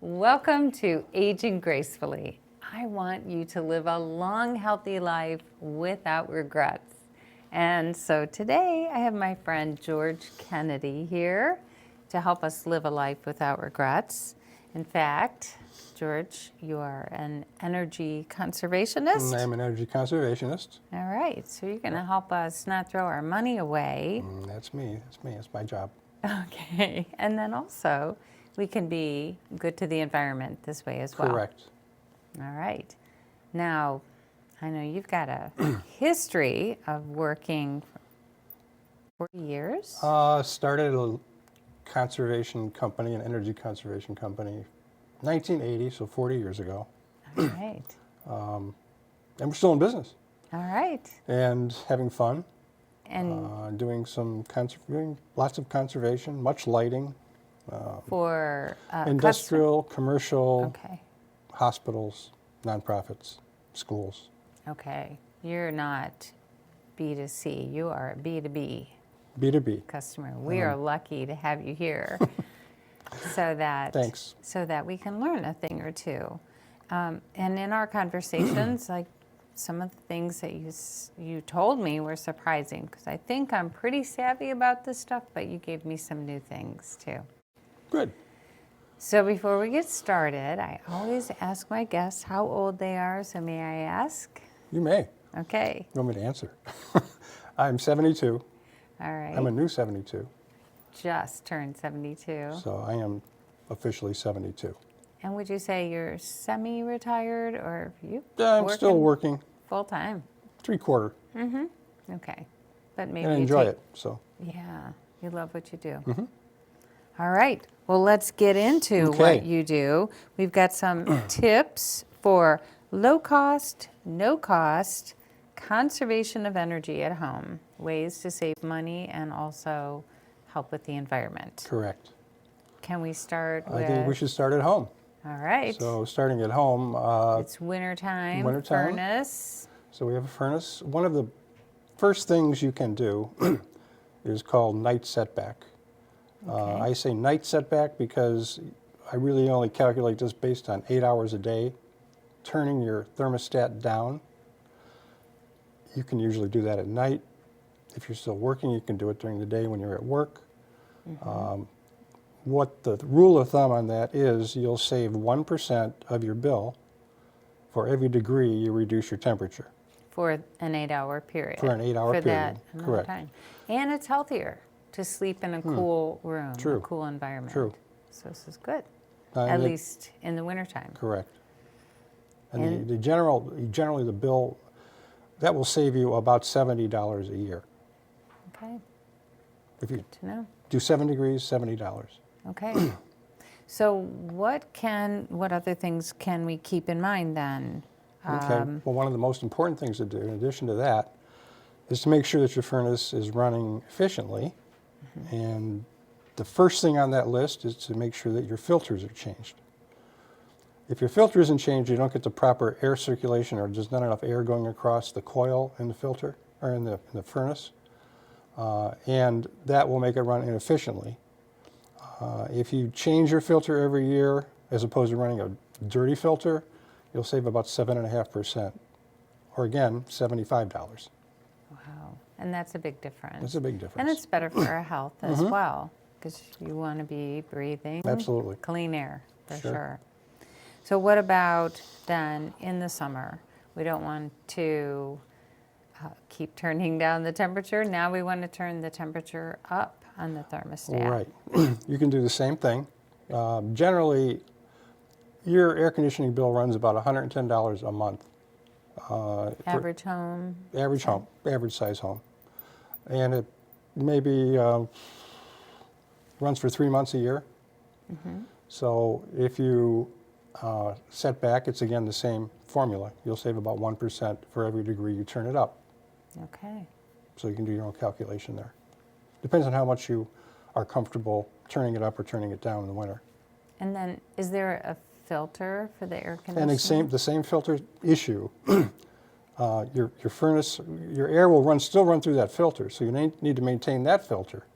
Welcome to Aging Gracefully. I want you to live a long, healthy life without regrets. And so today I have my friend George Kennedy here to help us live a life without regrets. In fact, George, you are an energy conservationist. I'm an energy conservationist. All right, so you're going to help us not throw our money away. That's me. That's my job. Okay, and then also we can be good to the environment this way as well. Correct. All right. Now, I know you've got a history of working for 40 years. Started a conservation company, an energy conservation company, 1980, so 40 years ago. All right. And we're still in business. All right. And having fun. And doing lots of conservation, much lighting. for Industrial, commercial, Okay. hospitals, nonprofits, schools. Okay. You're not B2C. You are a B2B B2B. customer. We are lucky to have you here. Thanks. So that we can learn a thing or two. And in our conversations, like some of the things that you told me were surprising, because I think I'm pretty savvy about this stuff, but you gave me some new things too. Good. So before we get started, I always ask my guests how old they are, so may I ask? You may. Okay. You want me to answer? I'm 72. All right. I'm a new 72. Just turned 72. So I am officially 72. And would you say you're semi-retired, or you I'm still working full-time? 3/4 Okay. But maybe and you enjoy take- it. So Yeah, you love what you do. All right. Well, let's get into Okay. what you do. We've got some tips for low cost, no cost conservation of energy at home, ways to save money and also help with the environment. correct. Can we start with? I think we should start at home. All right. So starting at home, It's wintertime, wintertime. furnace. so we have a furnace. One of the first things you can do is called night setback. Okay. I say night setback because I really only calculate this based on 8 hours a day. Turning your thermostat down. You can usually do that at night. If you're still working, you can do it during the day when you're at work. What the rule of thumb on that is, you'll save 1% of your bill for every degree you reduce your temperature. For an 8-hour period. For an 8-hour For that period, amount correct. of time. And it's healthier to sleep in a cool room, a True. cool environment. True. So this is good, And at it- least in the wintertime. Correct. And And- generally the bill, that will save you about $70 a year. Okay, If you good to know. do 7 degrees, $70. Okay. So what other things can we keep in mind then? Okay. Well, one of the most important things to do, in addition to that, is to make sure that your furnace is running efficiently. And the first thing on that list is to make sure that your filters are changed. If your filter isn't changed, you don't get the proper air circulation, or there's not enough air going across the coil in the filter, or in the furnace. And that will make it run inefficiently. If you change your filter every year, as opposed to running a dirty filter, you'll save about 7.5%, or again, $75. Wow, and that's a big difference. That's a big difference. And it's better for our health as well, because you want to be breathing Absolutely. clean air, for Sure. sure. So what about then in the summer? We don't want to keep turning down the temperature. Now we want to turn the temperature up on the thermostat. Right. You can do the same thing. Generally, your air conditioning bill runs about $110 a month. Average home. Average size home. And it maybe runs for 3 months a year. So if you set back, it's again the same formula. You'll save about 1% for every degree you turn it up. Okay. So you can do your own calculation there. Depends on how much you are comfortable turning it up or turning it down in the winter. And then is there a filter for the air And conditioning? the same filter issue. Your furnace, your air will still run through that filter, so you need to maintain that filter.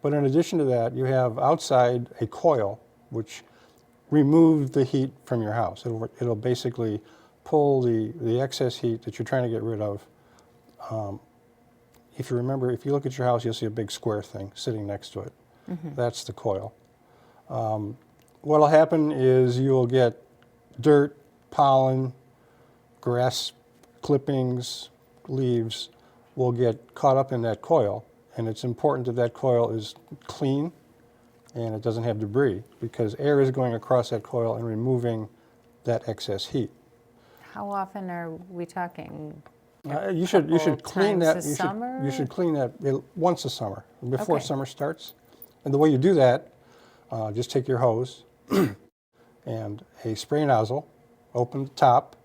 But in addition to that, you have outside a coil, which remove the heat from your house. It'll basically pull the excess heat that you're trying to get rid of. If you remember, if you look at your house, you'll see a big square thing sitting next to it. That's the coil. What'll happen is you'll get dirt, pollen, grass clippings, leaves will get caught up in that coil, and it's important that that coil is clean and it doesn't have debris, because air is going across that coil and removing that excess heat. How often are we talking? You should clean that. Summer? You should clean that once a summer, before Okay. summer starts. And the way you do that, just take your hose and a spray nozzle, open the top,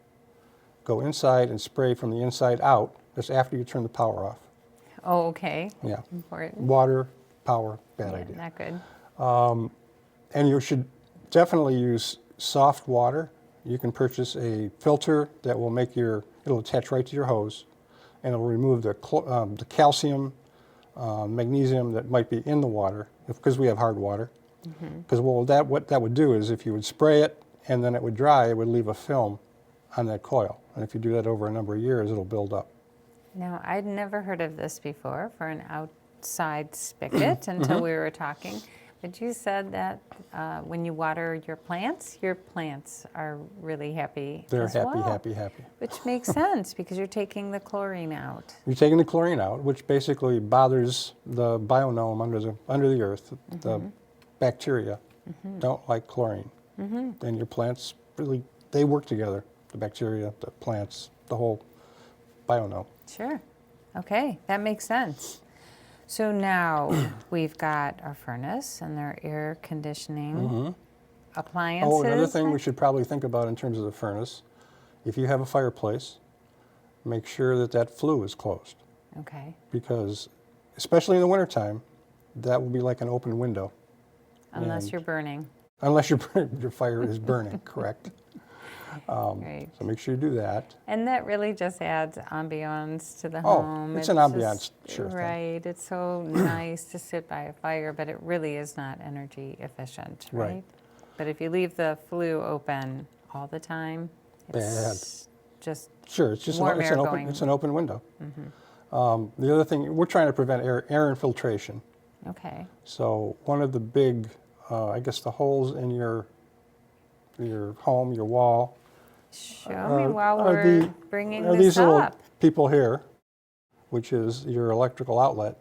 go inside and spray from the inside out. That's after you turn the power off. Oh, okay. Yeah. Important. Water, power, bad Yeah, idea. not good. And you should definitely use soft water. You can purchase a filter that will make it'll attach right to your hose, and it'll remove the calcium, magnesium that might be in the water, because we have hard water. Because what that would do is, if you would spray it and then it would dry, it would leave a film on that coil. And if you do that over a number of years, it'll build up. Now, I'd never heard of this before for an outside spigot until we were talking. But you said that when you water your plants are really happy. They're as happy, well, happy, happy. Which makes sense because you're taking the chlorine out. You're taking the chlorine out, which basically bothers the bionome under the earth. The bacteria don't like chlorine. And your plants really, they work together. The bacteria, the plants, the whole bionome. Sure. Okay, that makes sense. So now we've got our furnace and our air conditioning appliances. Oh, another thing we should probably think about in terms of the furnace, if you have a fireplace, make sure that that flue is closed. Okay. Because, especially in the wintertime, that will be like an open window. Unless And- you're burning. Unless your fire is burning, correct? Right. So make sure you do that. And that really just adds ambiance to the Oh, home. it's an ambiance, sure thing. Right. It's so nice to sit by a fire, but it really is not energy efficient, right? Right. But if you leave the flue open all the time, it's just Sure, it's just warm it's air an going. open window. The other thing, we're trying to prevent air infiltration. okay. So one of the big, I guess, the holes in your home, your wall, Show me while are we're bringing are this these little up. people here, which is your electrical outlet,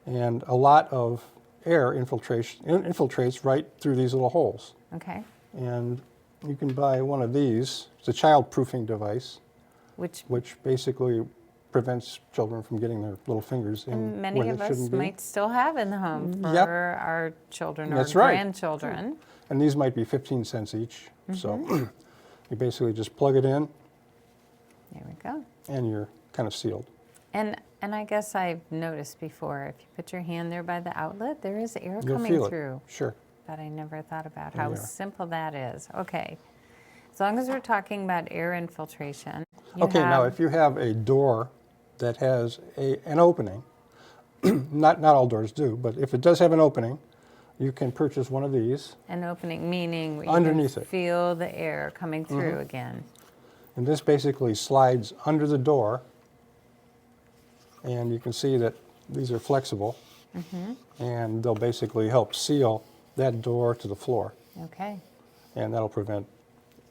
and a lot of air infiltrates right through these little holes. Okay. And you can buy one of these. It's a child-proofing device, Which which basically prevents children from getting their little fingers in many where of they us shouldn't be. might still have in the home for Yep. our children or That's right. grandchildren. And these might be 15 cents each. So you basically just plug it in, There we go. and you're kind of sealed. And I guess I've noticed before, if you put your hand there by the outlet, there is air You'll coming feel through. it. Sure. That I never thought about, There how you are. simple that is. Okay. As long as we're talking about air infiltration. Okay, now if you have a door that has an opening, not all doors do, but if it does have an opening, you can purchase one of these. An opening meaning you Underneath can it. feel the air coming through again. And this basically slides under the door, and you can see that these are flexible, and they'll basically help seal that door to the floor, Okay. and that'll prevent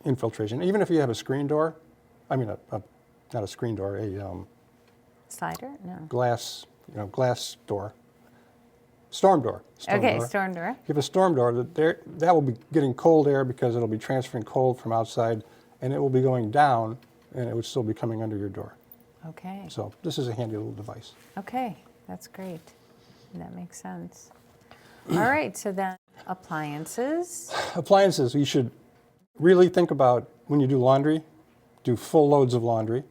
infiltration. Even if you have a screen door, I mean, not a screen door, a Slider? No. glass door, storm door. Okay, door. storm door. If you have a storm door, that will be getting cold air because it'll be transferring cold from outside, and it will be going down, and it would still be coming under your door. Okay. So this is a handy little device. Okay, that's great. That makes sense. All right, so then appliances. Appliances, you should really think about when you do laundry, do full loads of laundry.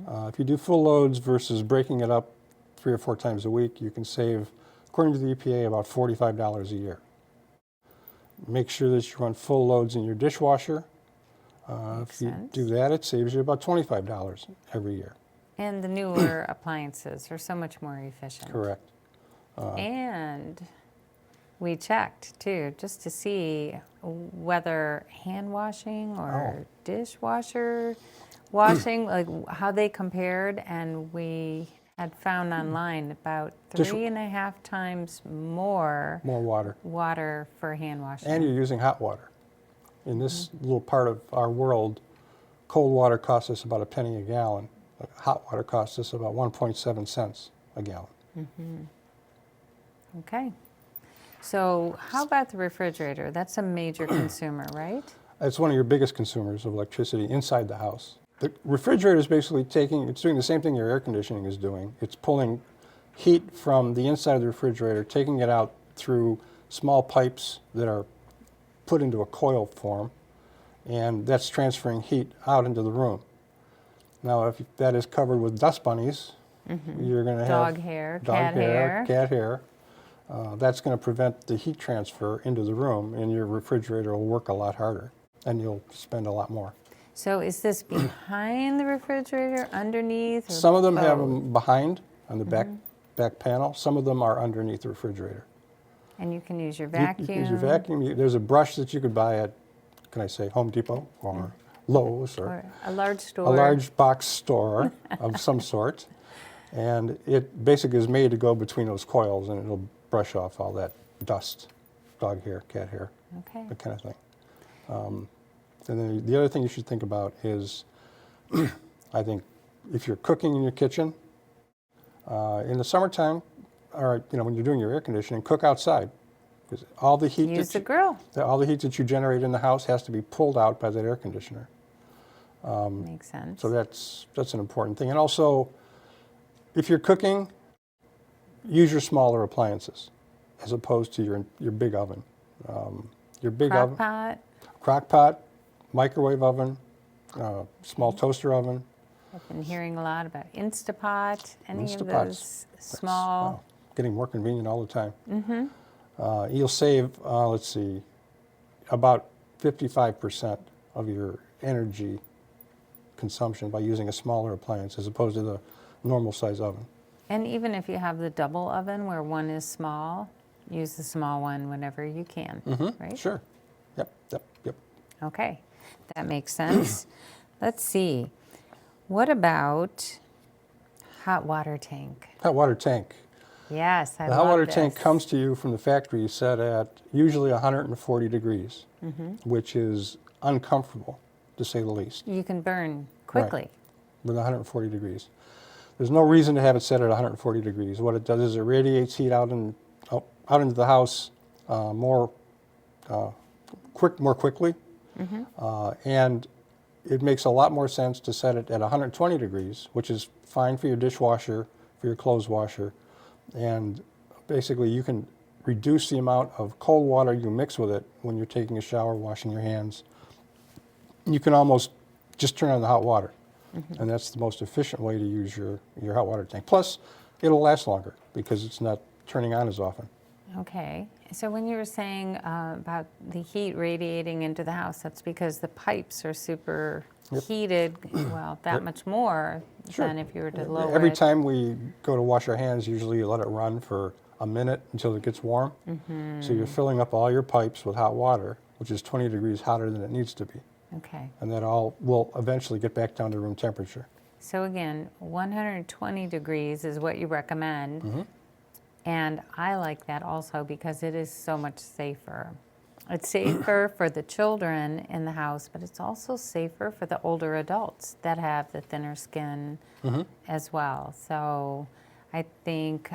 If you do full loads versus breaking it up 3 or 4 times a week, you can save, according to the EPA, about $45 a year. Make sure that you run full loads in your dishwasher. If you sense. do that, it saves you about $25 every year. And the newer appliances are so much more efficient. Correct. And we checked too, just to see whether hand washing or dishwasher washing, like how they compared, and we had found online about 3.5 times more water for hand washing. and you're using hot water. In this little part of our world, cold water costs us about a penny a gallon. Hot water costs us about 1.7 cents a gallon. Okay. So how about the refrigerator? That's a major consumer, right? It's one of your biggest consumers of electricity inside the house. The refrigerator is basically it's doing the same thing your air conditioning is doing. It's pulling heat from the inside of the refrigerator, taking it out through small pipes that are put into a coil form, and that's transferring heat out into the room. Now, if that is covered with dust bunnies, you're going to have dog hair, cat hair. That's going to prevent the heat transfer into the room, and your refrigerator will work a lot harder, and you'll spend a lot more. So is this behind the refrigerator, underneath? Or some of them both? have them behind on the back panel. Some of them are underneath the refrigerator. And you can use your vacuum. You can use your vacuum. There's a brush that you could buy at, can I say, Home Depot or Lowe's or a large store. A large box store of some sort. And it basically is made to go between those coils, and it'll brush off all that dust, dog hair, cat hair, that kind of thing. And then the other thing you should think about is, I think, if you're cooking in your kitchen, in the summertime, or when you're doing your air conditioning, cook outside, because all the heat use the grill. All the heat that you generate in the house has to be pulled out by that air conditioner. Makes sense. So that's an important thing. And also, if you're cooking, use your smaller appliances as opposed to your big oven. Your big oven, crock pot, microwave oven, small toaster oven. I've been hearing a lot about Instapot. Any of Instapots. those small? Getting more convenient all the time. You'll save, let's see, about 55% of your energy consumption by using a smaller appliance as opposed to the normal size oven. And even if you have the double oven where one is small, use the small one whenever you can, right? Sure. Yep. Okay, that makes sense. Let's see. What about hot water tank? Hot water tank. Yes, I love The hot water this. tank comes to you from the factory set at usually 140 degrees, which is uncomfortable, to say the least. You can burn quickly. Right, with 140 degrees. There's no reason to have it set at 140 degrees. What it does is it radiates heat out into the house more quickly, and it makes a lot more sense to set it at 120 degrees, which is fine for your dishwasher, for your clothes washer, and basically you can reduce the amount of cold water you mix with it when you're taking a shower, washing your hands. You can almost just turn on the hot water, and that's the most efficient way to use your hot water tank. Plus, it'll last longer because it's not turning on as often. Okay, so when you were saying about the heat radiating into the house, that's because the pipes are super heated, well, that much more than if you were to lower Every it. time we go to wash our hands, usually you let it run for a minute until it gets warm. So you're filling up all your pipes with hot water, which is 20 degrees hotter than it needs to be. Okay, And that all will eventually get back down to room temperature. so again, 120 degrees is what you recommend. And I like that also because it is so much safer. It's safer for the children in the house, but it's also safer for the older adults that have the thinner skin as well. So I think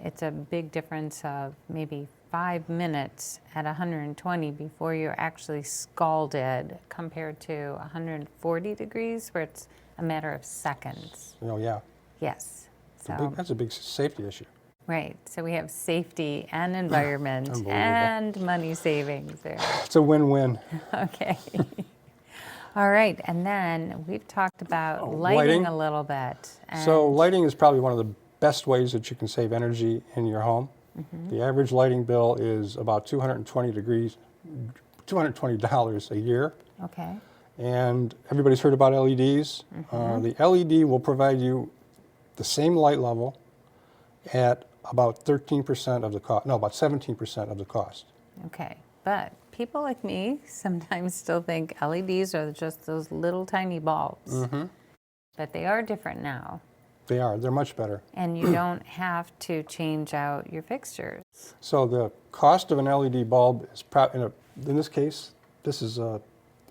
it's a big difference of maybe 5 minutes at 120 before you're actually scalded compared to 140 degrees where it's a matter of seconds. Yeah. Yes. So. That's a big safety issue. Right, so we have safety and environment and money savings there. It's a win-win. Okay. All right, and then we've talked about lighting a little bit. So lighting is probably one of the best ways that you can save energy in your home. The average lighting bill is about $220 a year. Okay. And everybody's heard about LEDs. The LED will provide you the same light level at about 13% of the cost, no, about 17% of the cost. Okay, but people like me sometimes still think LEDs are just those little tiny bulbs. Mm-hmm. But they are different now. They are. They're much better. And you don't have to change out your fixtures. So the cost of an LED bulb is, in this case, this is a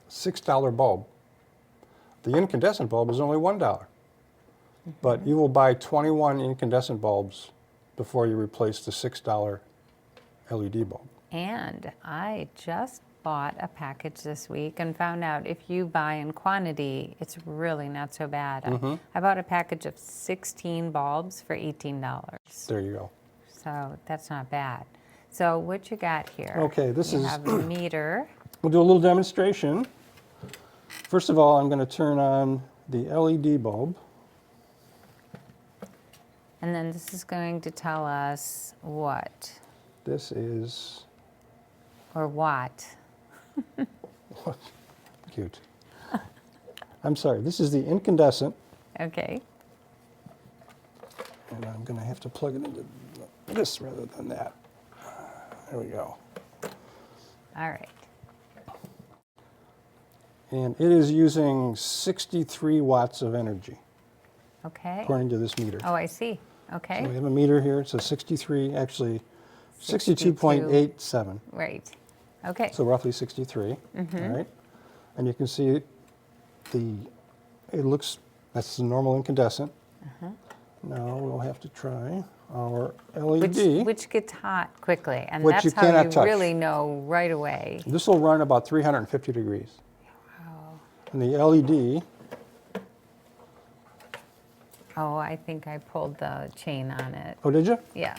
$6 bulb. The incandescent bulb is only $1. But you will buy 21 incandescent bulbs before you replace the $6 LED bulb. And I just bought a package this week and found out if you buy in quantity, it's really not so bad. I bought a package of 16 bulbs for $18. There you go. So that's not bad. So what you got here? Okay, this you is... have a meter. We'll do a little demonstration. First of all, I'm going to turn on the LED bulb. And then this is going to tell us what? This is... Or what? Cute. I'm sorry, this is the incandescent. Okay. And I'm going to have to plug it into this rather than that. There we go. All right. And it is using 63 watts of energy, Okay. according to this meter. Oh, I see. Okay. So we have a meter here. It says 63, actually 62.87. Right. Okay. So roughly 63. All right. And you can see it looks, that's the normal incandescent. Now we'll have to try our LED. Which gets hot quickly, and Which that's you how cannot you touch. really know right away. This will run about 350 degrees. Wow. And the LED, Oh, I think I pulled the chain on it. oh, did you? Yeah.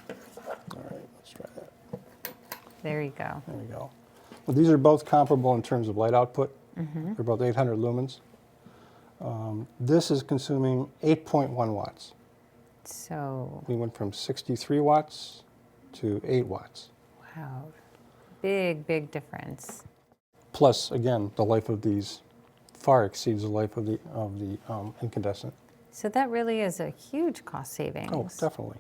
All right, let's try that. There you go. There we go. Well, these are both comparable in terms of light output. They're both 800 lumens. This is consuming 8.1 watts. So, We went from 63 watts to 8 watts. wow. Big, big difference. Plus, again, the life of these far exceeds the life of the incandescent. So that really is a huge cost savings. Oh, definitely.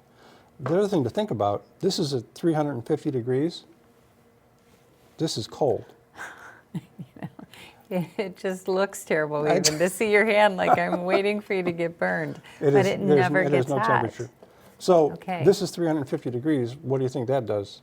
The other thing to think about, this is at 350 degrees. This is cold. It just looks terrible even to see your hand like I'm waiting for you to get burned. But it there's- never there's gets no hot. temperature. So Okay. this is 350 degrees. What do you think that does?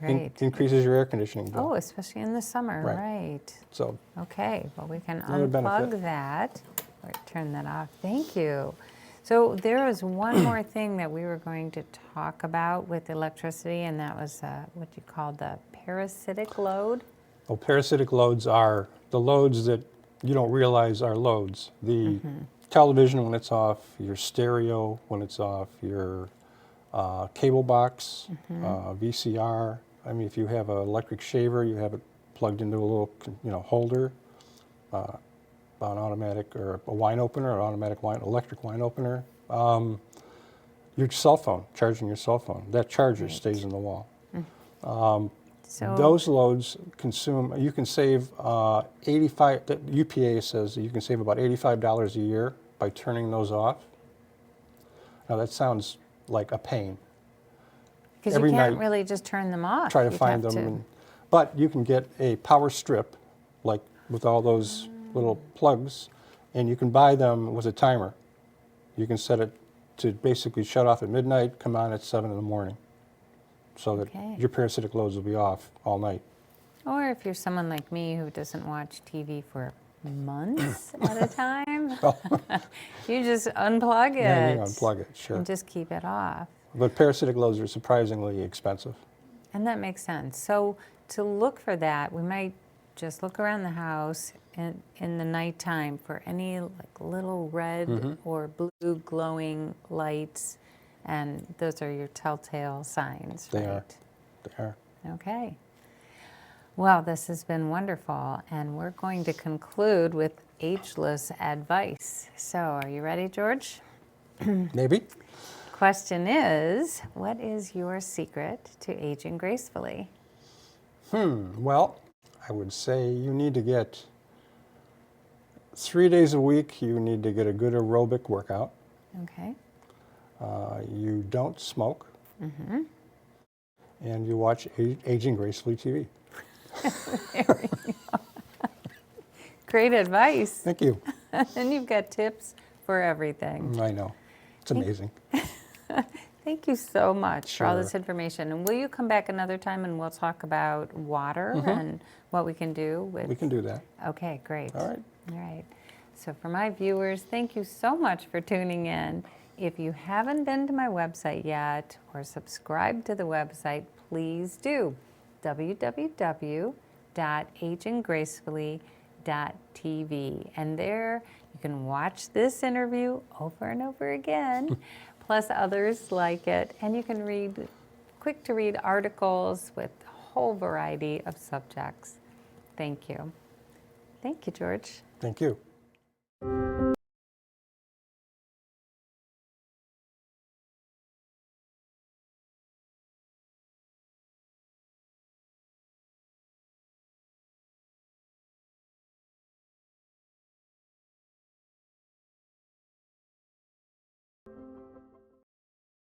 Right. Increases your air conditioning bill. Oh, especially in the summer, Right. right. So Okay, well, we can Another unplug benefit. that or turn that off. Thank you. So there was one more thing that we were going to talk about with electricity, and that was what you call the parasitic load. well, parasitic loads are the loads that you don't realize are loads. The television when it's off, your stereo when it's off, your cable box, VCR. I mean, if you have an electric shaver, you have it plugged into a little holder, an automatic or a wine opener, an automatic electric wine opener. Your cell phone, charging your cell phone, that charger stays in the wall. So Those loads consume, you can save 85, the UPA says that you can save about $85 a year by turning those off. Now that sounds like a pain. because you every can't night, really just turn them off. Try to You'd find have them. But you can get a power strip, like with all those little plugs, and you can buy them with a timer. You can set it to basically shut off at midnight, come on at 7 in the morning, so that Okay. your parasitic loads will be off all night. Or if you're someone like me who doesn't watch TV for months at a time, you just unplug it. Yeah, you unplug it, sure. And just keep it off. But parasitic loads are surprisingly expensive. And that makes sense. So to look for that, we might just look around the house in the nighttime for any like little red or blue glowing lights, and those are your telltale signs, They right? are. They are. Okay. Well, this has been wonderful, and we're going to conclude with ageless advice. So, are you ready, George? Maybe? Question is, what is your secret to aging gracefully? Well, I would say you need to get 3 days a week, you need to get a good aerobic workout. Okay. You don't smoke. And you watch Aging Gracefully TV. Great advice. Thank you. And you've got tips for everything. I know. It's amazing. Thank you so much for all this Sure. information. And will you come back another time and we'll talk about water and what we can do with... We can do that. Okay, great. All right. All right. So for my viewers, thank you so much for tuning in. If you haven't been to my website yet or subscribed to the website, please do. www.aginggracefully.tv. And there you can watch this interview over and over again, plus others like it. And you can read quick to read articles with a whole variety of subjects. Thank you. Thank you, George. Thank you.